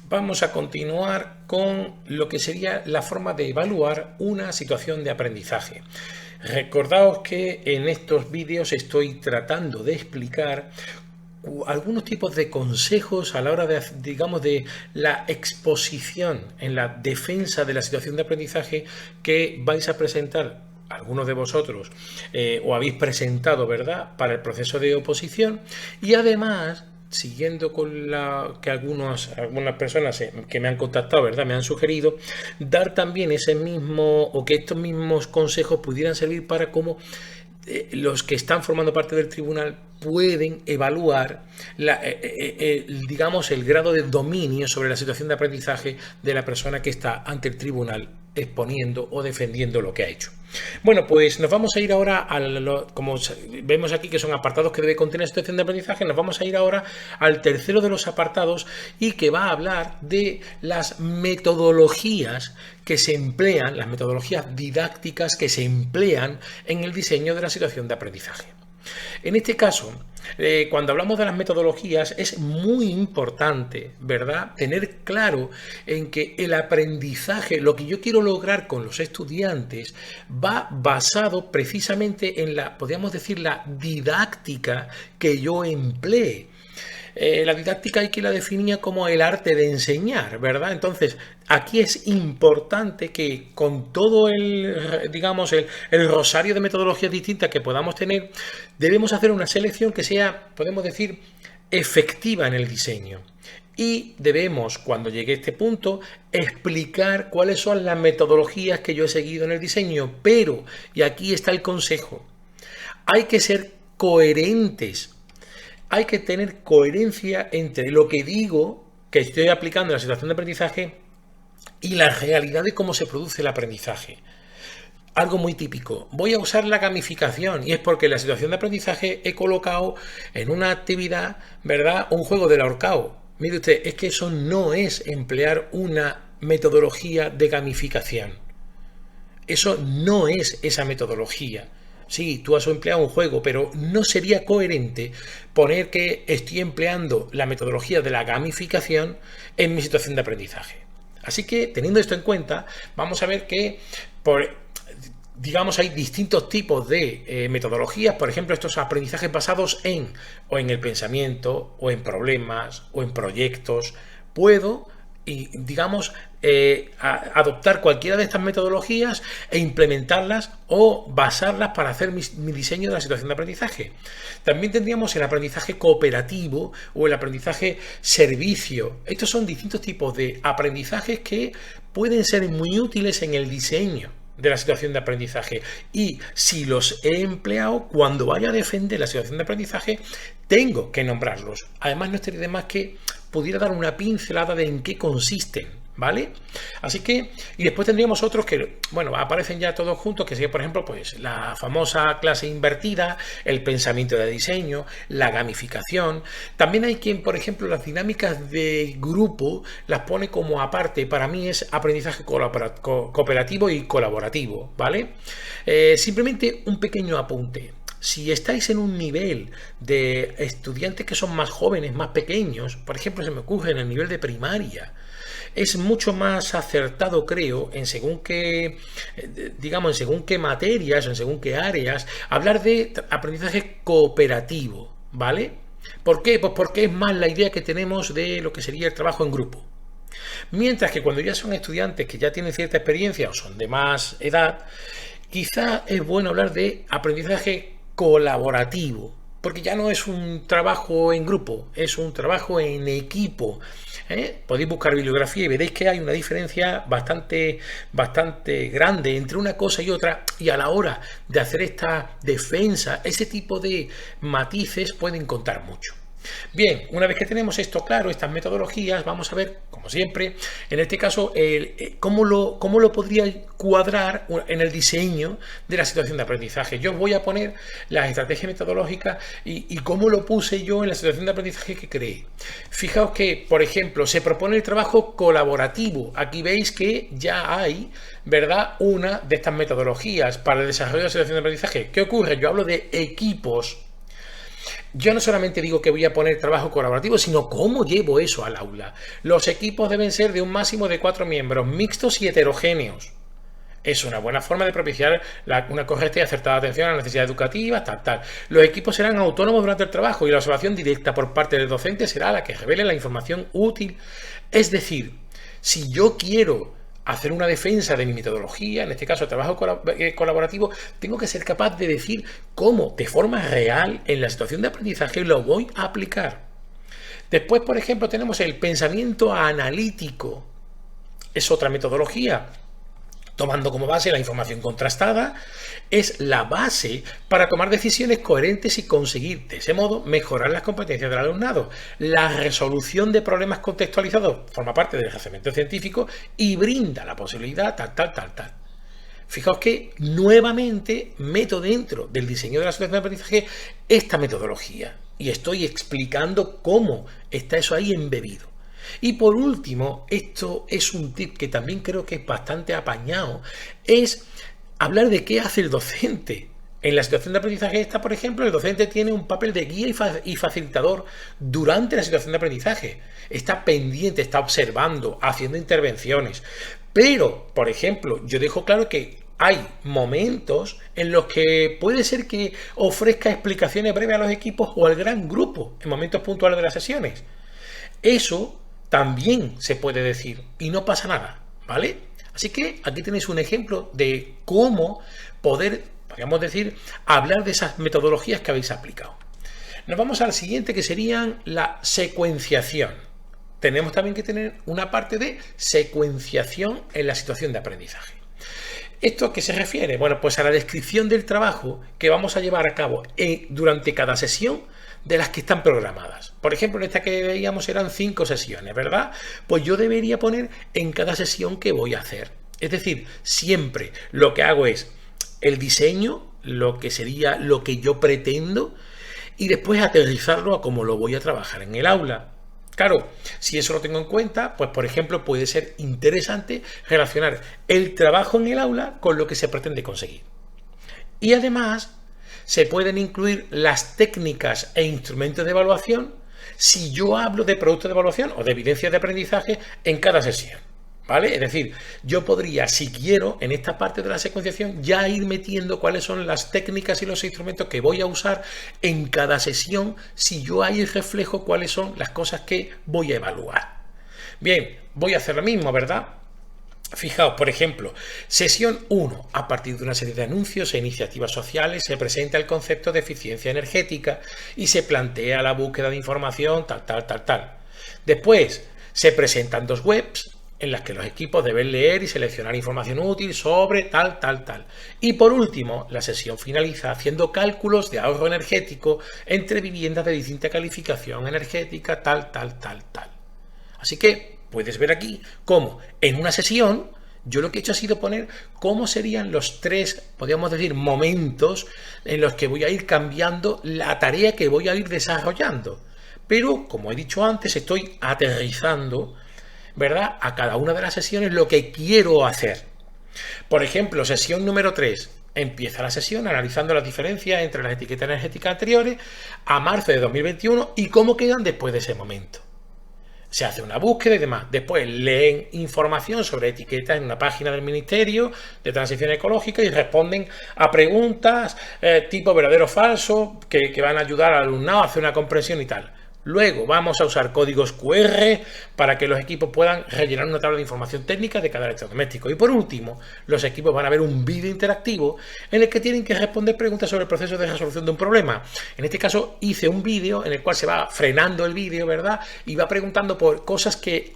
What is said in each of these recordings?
Vamos a continuar con lo que sería la forma de evaluar una situación de aprendizaje. Recordaos que en estos vídeos estoy tratando de explicar algunos tipos de consejos a la hora de, digamos, de la exposición en la defensa de la situación de aprendizaje que vais a presentar algunos de vosotros o habéis presentado, ¿verdad?, para el proceso de oposición. Y además, siguiendo con la que algunas personas que me han contactado, ¿verdad?, me han sugerido, dar también ese mismo, o que estos mismos consejos pudieran servir para cómo los que están formando parte del tribunal pueden evaluar digamos, el grado de dominio sobre la situación de aprendizaje de la persona que está ante el tribunal exponiendo o defendiendo lo que ha hecho. Bueno, pues nos vamos a ir ahora, como vemos aquí que son apartados que debe contener la situación de aprendizaje, nos vamos a ir ahora al tercero de los apartados y que va a hablar de las metodologías que se emplean, las metodologías didácticas que se emplean en el diseño de la situación de aprendizaje. En este caso, cuando hablamos de las metodologías, es muy importante, ¿verdad?, tener claro en que el aprendizaje, lo que yo quiero lograr con los estudiantes, va basado precisamente en podríamos decir, la didáctica que yo emplee. La didáctica hay que la definía como el arte de enseñar, ¿verdad? Entonces, aquí es importante que con todo digamos, el rosario de metodologías distintas que podamos tener, debemos hacer una selección que sea, podemos decir, efectiva en el diseño. Y debemos, cuando llegue a este punto, explicar cuáles son las metodologías que yo he seguido en el diseño. Pero, y aquí está el consejo, hay que ser coherentes. Hay que tener coherencia entre lo que digo que estoy aplicando en la situación de aprendizaje y la realidad de cómo se produce el aprendizaje. Algo muy típico. Voy a usar la gamificación y es porque en la situación de aprendizaje he colocado en una actividad, ¿verdad?, un juego del ahorcado. Mire usted, es que eso no es emplear una metodología de gamificación. Eso no es esa metodología. Sí, tú has empleado un juego, pero no sería coherente poner que estoy empleando la metodología de la gamificación en mi situación de aprendizaje. Así que, teniendo esto en cuenta, vamos a ver que, digamos, hay distintos tipos de metodologías. Por ejemplo, estos aprendizajes basados o en el pensamiento, o en problemas, o en proyectos. Puedo, y digamos, adoptar cualquiera de estas metodologías e implementarlas o basarlas para hacer mi diseño de la situación de aprendizaje. También tendríamos el aprendizaje cooperativo o el aprendizaje servicio. Estos son distintos tipos de aprendizajes que pueden ser muy útiles en el diseño de la situación de aprendizaje, y si los he empleado, cuando vaya a defender la situación de aprendizaje tengo que nombrarlos. Además, no estaría de más que pudiera dar una pincelada de en qué consisten, ¿vale? Así que, y después tendríamos otros que, bueno, aparecen ya todos juntos, que sería, por ejemplo, pues la famosa clase invertida, el pensamiento de diseño, la gamificación. También hay quien, por ejemplo, las dinámicas de grupo las pone como aparte. Para mí es aprendizaje cooperativo y colaborativo, ¿vale? Simplemente un pequeño apunte. Si estáis en un nivel de estudiantes que son más jóvenes, más pequeños, por ejemplo, se me ocurre en el nivel de primaria, es mucho más acertado, creo, en según qué, digamos, en según qué materias, en según qué áreas, hablar de aprendizaje cooperativo, ¿vale? ¿Por qué? Pues porque es más la idea que tenemos de lo que sería el trabajo en grupo. Mientras que cuando ya son estudiantes que ya tienen cierta experiencia o son de más edad, quizá es bueno hablar de aprendizaje colaborativo, porque ya no es un trabajo en grupo, es un trabajo en equipo. Podéis buscar bibliografía y veréis que hay una diferencia bastante grande entre una cosa y otra, y a la hora de hacer esta defensa, ese tipo de matices pueden contar mucho. Bien, una vez que tenemos esto claro, estas metodologías, vamos a ver, como siempre, en este caso, cómo lo podría cuadrar en el diseño de la situación de aprendizaje. Yo os voy a poner las estrategias metodológicas y cómo lo puse yo en la situación de aprendizaje que creé. Fijaos que, por ejemplo, se propone el trabajo colaborativo. Aquí veis que ya hay, ¿verdad?, una de estas metodologías para el desarrollo de la situación de aprendizaje. ¿Qué ocurre? Yo hablo de equipos. Yo no solamente digo que voy a poner trabajo colaborativo, sino cómo llevo eso al aula. Los equipos deben ser de un máximo de 4 miembros, mixtos y heterogéneos. Es una buena forma de propiciar una correcta y acertada atención a las necesidades educativas, tal. Los equipos serán autónomos durante el trabajo y la observación directa por parte del docente será la que revele la información útil. Es decir, si yo quiero hacer una defensa de mi metodología, en este caso el trabajo colaborativo, tengo que ser capaz de decir cómo, de forma real, en la situación de aprendizaje, lo voy a aplicar. Después, por ejemplo, tenemos el pensamiento analítico. Es otra metodología. Tomando como base la información contrastada, es la base para tomar decisiones coherentes y conseguir, de ese modo, mejorar las competencias del alumnado. La resolución de problemas contextualizados forma parte del ejercicio científico y brinda la posibilidad tal. Fijaos que nuevamente meto dentro del diseño de la situación de aprendizaje esta metodología y estoy explicando cómo está eso ahí embebido. Y por último, esto es un tip que también creo que es bastante apañado, es hablar de qué hace el docente. En la situación de aprendizaje esta, por ejemplo, el docente tiene un papel de guía y facilitador durante la situación de aprendizaje. Está pendiente, está observando, haciendo intervenciones. Pero, por ejemplo, yo dejo claro que hay momentos en los que puede ser que ofrezca explicaciones breves a los equipos o al gran grupo en momentos puntuales de las sesiones. Eso también se puede decir y no pasa nada, ¿vale? Así que aquí tenéis un ejemplo de cómo poder, podríamos decir, hablar de esas metodologías que habéis aplicado. Nos vamos al siguiente, que serían la secuenciación. Tenemos también que tener una parte de secuenciación en la situación de aprendizaje. ¿Esto a qué se refiere? Bueno, pues a la descripción del trabajo que vamos a llevar a cabo durante cada sesión de las que están programadas. Por ejemplo, en esta que veíamos eran 5 sesiones, ¿verdad? Pues yo debería poner en cada sesión que voy a hacer. Es decir, siempre lo que hago es el diseño, lo que sería lo que yo pretendo, y después aterrizarlo a cómo lo voy a trabajar en el aula. Claro, si eso lo tengo en cuenta, pues por ejemplo puede ser interesante relacionar el trabajo en el aula con lo que se pretende conseguir. Y además se pueden incluir las técnicas e instrumentos de evaluación si yo hablo de productos de evaluación o de evidencias de aprendizaje en cada sesión, ¿vale? Es decir, yo podría, si quiero, en esta parte de la secuenciación, ya ir metiendo cuáles son las técnicas y los instrumentos que voy a usar en cada sesión, si yo ahí reflejo cuáles son las cosas que voy a evaluar. Bien, voy a hacer lo mismo, ¿verdad? Fijaos, por ejemplo, sesión 1. A partir de una serie de anuncios e iniciativas sociales se presenta el concepto de eficiencia energética y se plantea la búsqueda de información, tal. Después se presentan 2 webs en las que los equipos deben leer y seleccionar información útil sobre tal. Y por último, la sesión finaliza haciendo cálculos de ahorro energético entre viviendas de distinta calificación energética, tal. Así que puedes ver aquí cómo en una sesión yo lo que he hecho ha sido poner cómo serían los 3, podríamos decir, momentos en los que voy a ir cambiando la tarea que voy a ir desarrollando. Pero, como he dicho antes, estoy aterrizando, ¿verdad?, a cada una de las sesiones lo que quiero hacer. Por ejemplo, sesión número 3. Empieza la sesión analizando las diferencias entre las etiquetas energéticas anteriores a marzo de 2021 y cómo quedan después de ese momento. Se hace una búsqueda y demás. Después leen información sobre etiquetas en una página del Ministerio de Transición Ecológica y responden a preguntas tipo verdadero o falso que van a ayudar al alumnado a hacer una comprensión y tal. Luego vamos a usar códigos QR para que los equipos puedan rellenar una tabla de información técnica de cada electrodoméstico. Y por último, los equipos van a ver un vídeo interactivo en el que tienen que responder preguntas sobre el proceso de resolución de un problema. En este caso hice un vídeo en el cual se va frenando el vídeo, ¿verdad? Y va preguntando por cosas que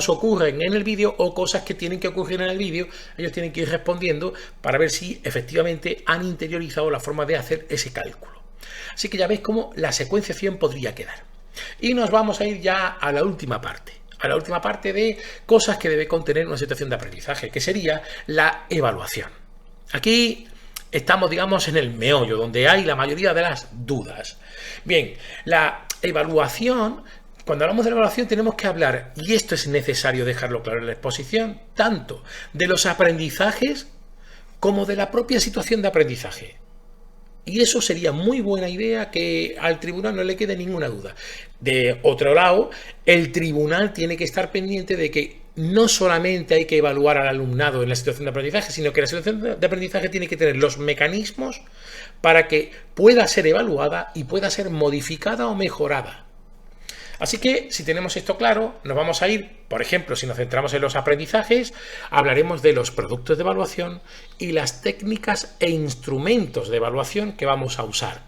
ocurren en el vídeo o cosas que tienen que ocurrir en el vídeo. Ellos tienen que ir respondiendo para ver si efectivamente han interiorizado la forma de hacer ese cálculo. Así que ya veis cómo la secuenciación podría quedar. Y nos vamos a ir ya a la última parte. A la última parte de cosas que debe contener una situación de aprendizaje, que sería la evaluación. Aquí estamos, digamos, en el meollo, donde hay la mayoría de las dudas. Bien, la evaluación, cuando hablamos de la evaluación tenemos que hablar, y esto es necesario dejarlo claro en la exposición, tanto de los aprendizajes como de la propia situación de aprendizaje. Y eso sería muy buena idea, que al tribunal no le quede ninguna duda. De otro lado, el tribunal tiene que estar pendiente de que no solamente hay que evaluar al alumnado en la situación de aprendizaje, sino que la situación de aprendizaje tiene que tener los mecanismos para que pueda ser evaluada y pueda ser modificada o mejorada. Así que, si tenemos esto claro, nos vamos a ir, por ejemplo, si nos centramos en los aprendizajes, hablaremos de los productos de evaluación y las técnicas e instrumentos de evaluación que vamos a usar.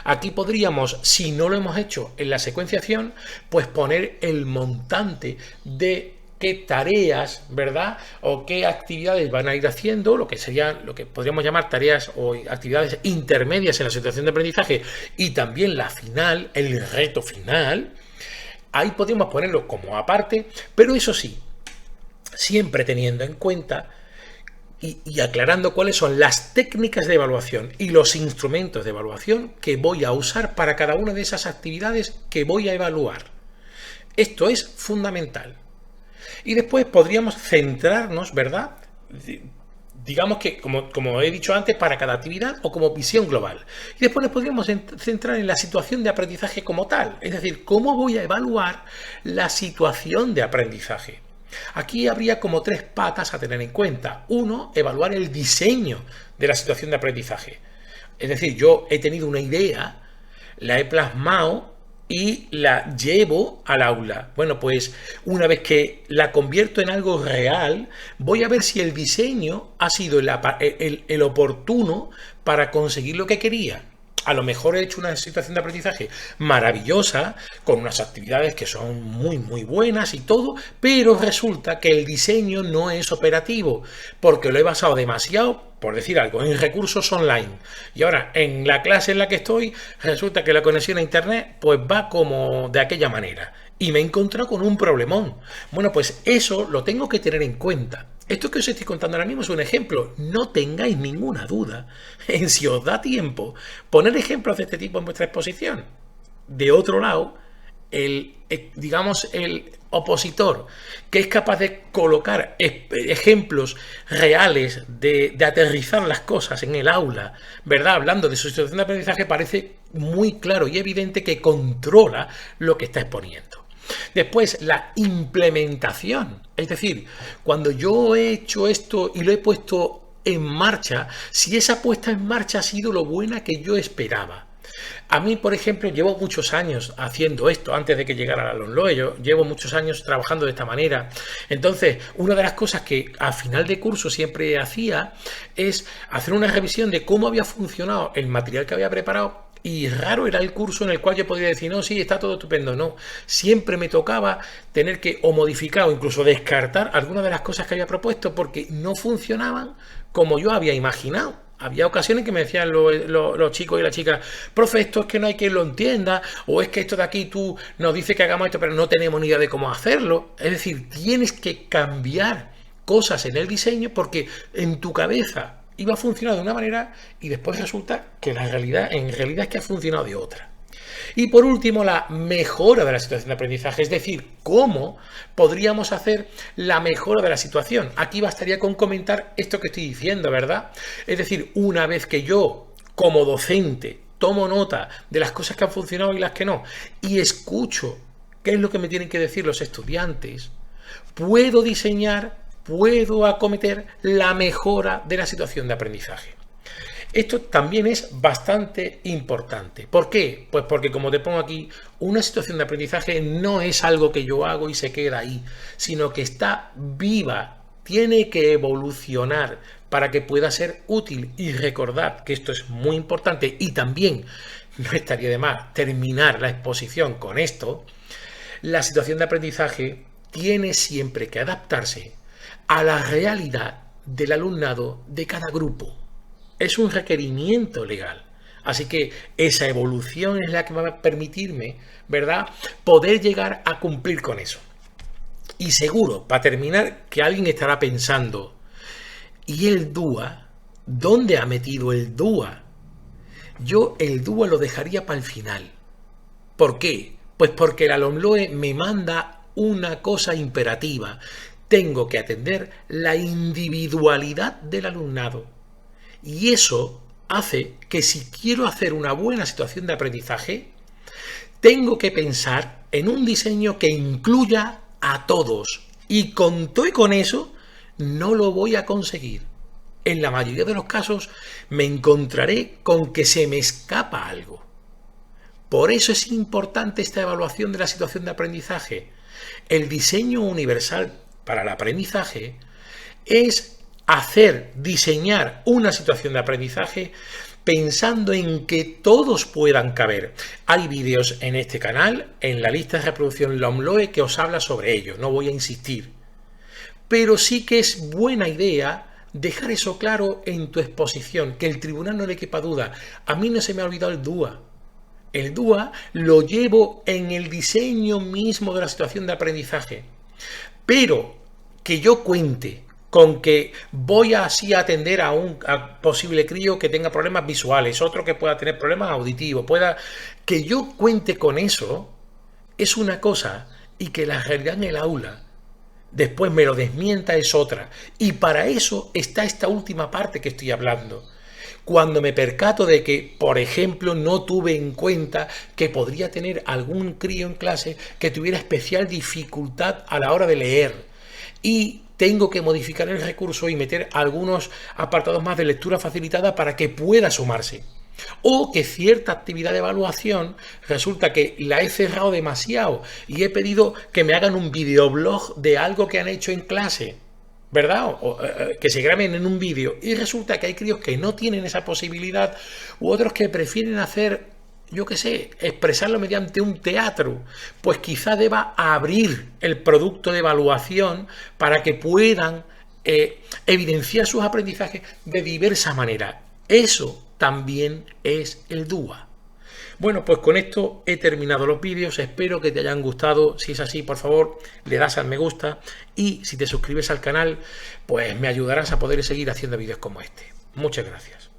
Aquí podríamos, si no lo hemos hecho en la secuenciación, pues poner el montante de qué tareas, ¿verdad? O qué actividades van a ir haciendo, lo que serían, lo que podríamos llamar tareas o actividades intermedias en la situación de aprendizaje, y también la final, el reto final. Ahí podemos ponerlo como aparte, pero eso sí, siempre teniendo en cuenta y aclarando cuáles son las técnicas de evaluación y los instrumentos de evaluación que voy a usar para cada una de esas actividades que voy a evaluar. Esto es fundamental. Y después podríamos centrarnos, ¿verdad? Digamos que, como he dicho antes, para cada actividad o como visión global. Y después nos podríamos centrar en la situación de aprendizaje como tal. Es decir, cómo voy a evaluar la situación de aprendizaje. Aquí habría como 3 patas a tener en cuenta. 1, evaluar el diseño de la situación de aprendizaje. Es decir, yo he tenido una idea, la he plasmado y la llevo al aula. Bueno, pues una vez que la convierto en algo real, voy a ver si el diseño ha sido el oportuno para conseguir lo que quería. A lo mejor he hecho una situación de aprendizaje maravillosa, con unas actividades que son muy buenas y todo, pero resulta que el diseño no es operativo, porque lo he basado demasiado, por decir algo, en recursos online. Y ahora, en la clase en la que estoy, resulta que la conexión a internet pues va como de aquella manera. Y me he encontrado con un problemón. Bueno, pues eso lo tengo que tener en cuenta. Esto que os estoy contando ahora mismo es un ejemplo. No tengáis ninguna duda en, si os da tiempo, poner ejemplos de este tipo en vuestra exposición. De otro lado, el opositor que es capaz de colocar ejemplos reales de aterrizar las cosas en el aula, ¿verdad? Hablando de su situación de aprendizaje, parece muy claro y evidente que controla lo que está exponiendo. Después, la implementación. Es decir, cuando yo he hecho esto y lo he puesto en marcha, si esa puesta en marcha ha sido lo buena que yo esperaba. A mí, por ejemplo, llevo muchos años haciendo esto antes de que llegara la LOMLOE. Yo llevo muchos años trabajando de esta manera. Entonces, una de las cosas que a final de curso siempre hacía es hacer una revisión de cómo había funcionado el material que había preparado. Y raro era el curso en el cual yo podía decir, no, sí, está todo estupendo. No, siempre me tocaba tener que o modificar o incluso descartar algunas de las cosas que había propuesto porque no funcionaban como yo había imaginado. Había ocasiones que me decían los chicos y las chicas, profe, esto es que no hay quien lo entienda, o es que esto de aquí tú nos dices que hagamos esto, pero no tenemos ni idea de cómo hacerlo. Es decir, tienes que cambiar cosas en el diseño porque en tu cabeza iba a funcionar de una manera y después resulta que en realidad es que ha funcionado de otra. Y por último, la mejora de la situación de aprendizaje, es decir, cómo podríamos hacer la mejora de la situación. Aquí bastaría con comentar esto que estoy diciendo, ¿verdad? Es decir, una vez que yo, como docente, tomo nota de las cosas que han funcionado y las que no, y escucho qué es lo que me tienen que decir los estudiantes, puedo diseñar, puedo acometer la mejora de la situación de aprendizaje. Esto también es bastante importante. ¿Por qué? Pues porque, como te pongo aquí, una situación de aprendizaje no es algo que yo hago y se queda ahí, sino que está viva, tiene que evolucionar para que pueda ser útil. Y recordad que esto es muy importante y también no estaría de más terminar la exposición con esto. La situación de aprendizaje tiene siempre que adaptarse a la realidad del alumnado de cada grupo. Es un requerimiento legal. Así que esa evolución es la que va a permitirme, ¿verdad?, poder llegar a cumplir con eso. Y seguro, para terminar, que alguien estará pensando, ¿y el DUA? ¿Dónde ha metido el DUA? Yo el DUA lo dejaría para el final. ¿Por qué? Pues porque la LOMLOE me manda una cosa imperativa. Tengo que atender la individualidad del alumnado. Y eso hace que si quiero hacer una buena situación de aprendizaje, tengo que pensar en un diseño que incluya a todos. Y con todo y con eso, no lo voy a conseguir. En la mayoría de los casos me encontraré con que se me escapa algo. Por eso es importante esta evaluación de la situación de aprendizaje. El diseño universal para el aprendizaje es diseñar una situación de aprendizaje pensando en que todos puedan caber. Hay vídeos en este canal, en la lista de reproducción LOMLOE, que os habla sobre ello, no voy a insistir. Pero sí que es buena idea dejar eso claro en tu exposición, que el tribunal no le quepa duda. A mí no se me ha olvidado el DUA. El DUA lo llevo en el diseño mismo de la situación de aprendizaje. Pero que yo cuente con que voy así a atender a un posible crío que tenga problemas visuales, otro que pueda tener problemas auditivos, que yo cuente con eso es una cosa, y que la realidad en el aula después me lo desmienta es otra. Y para eso está esta última parte que estoy hablando. Cuando me percato de que, por ejemplo, no tuve en cuenta que podría tener algún crío en clase que tuviera especial dificultad a la hora de leer, y tengo que modificar el recurso y meter algunos apartados más de lectura facilitada para que pueda sumarse. O que cierta actividad de evaluación resulta que la he cerrado demasiado y he pedido que me hagan un videoblog de algo que han hecho en clase, ¿verdad? O que se graben en un vídeo, y resulta que hay críos que no tienen esa posibilidad, u otros que prefieren hacer, yo qué sé, expresarlo mediante un teatro. Pues quizá deba abrir el producto de evaluación para que puedan evidenciar sus aprendizajes de diversa manera. Eso también es el DUA. Bueno, pues con esto he terminado los vídeos, espero que te hayan gustado. Si es así, por favor, le das al me gusta, y si te suscribes al canal, pues me ayudarás a poder seguir haciendo vídeos como este. Muchas gracias.